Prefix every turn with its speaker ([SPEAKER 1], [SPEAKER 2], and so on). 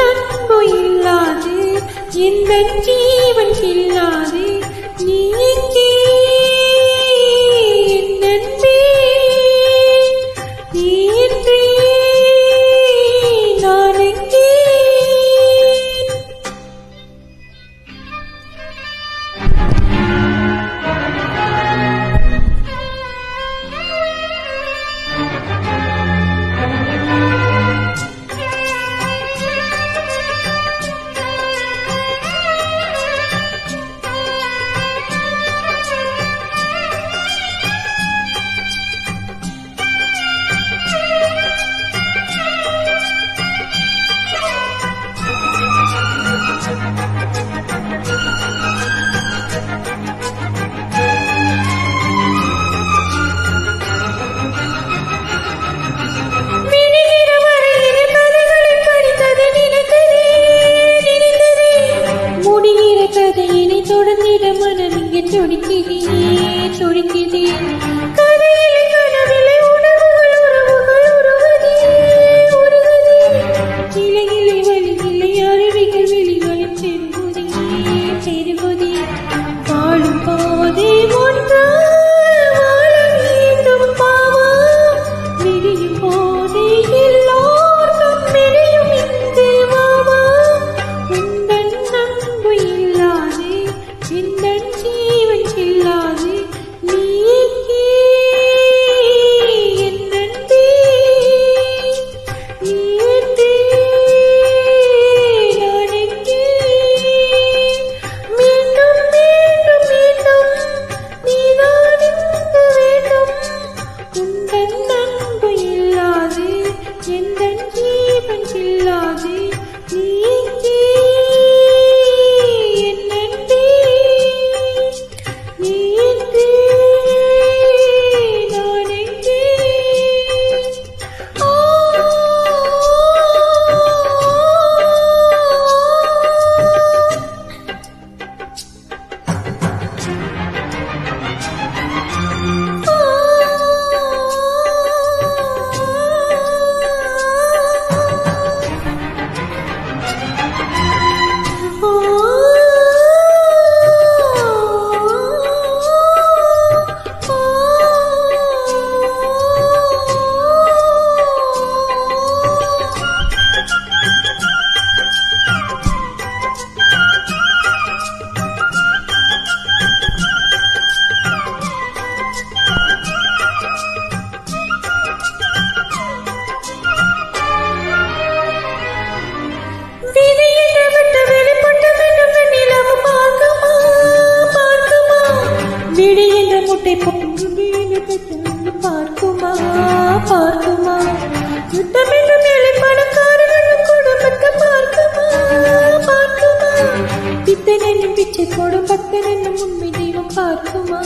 [SPEAKER 1] அன்பு இல்லாது எந்த ஜீவன் இல்லாது நீ எங்கே நன்பே நீ என்றே நான் எங்கே துடிக்குதே கதையிலே கனவிலே உணர்வுகள் உறவுகள் உருகுதே உருகுதே இலையிலே வழியிலே அருவிகள் வெளிகளில் பெருகுதே பெருகுதே வாழும் போதே ஒன்றாய் வாழ வேண்டும் பாவா விடியும் போதே எல்லோருக்கும் விடியும் இந்த வாவா உந்தன் அன்பு இல்லாதே இந்த ஜீவன் இல்லாது நீ எங்கே என் நன்பே நீ என்றே நான் எங்கே மீண்டும் மீண்டும் மீண்டும் நீதான் இங்கு வேண்டும் உந்தன் அன்பு இல்லாது எந்த ஜீவன் இல்லாது நீ எங்கே முட்டை பார்க்குமா பார்க்குமா யுத்தமென்று மேலே பணக்காரர்கள் குடும்பத்தை பார்க்குமா பார்க்குமா பித்தன் என்னும் பிச்சை போடும் பக்தன் என்னும் உண்மை தெய்வம் பார்க்குமா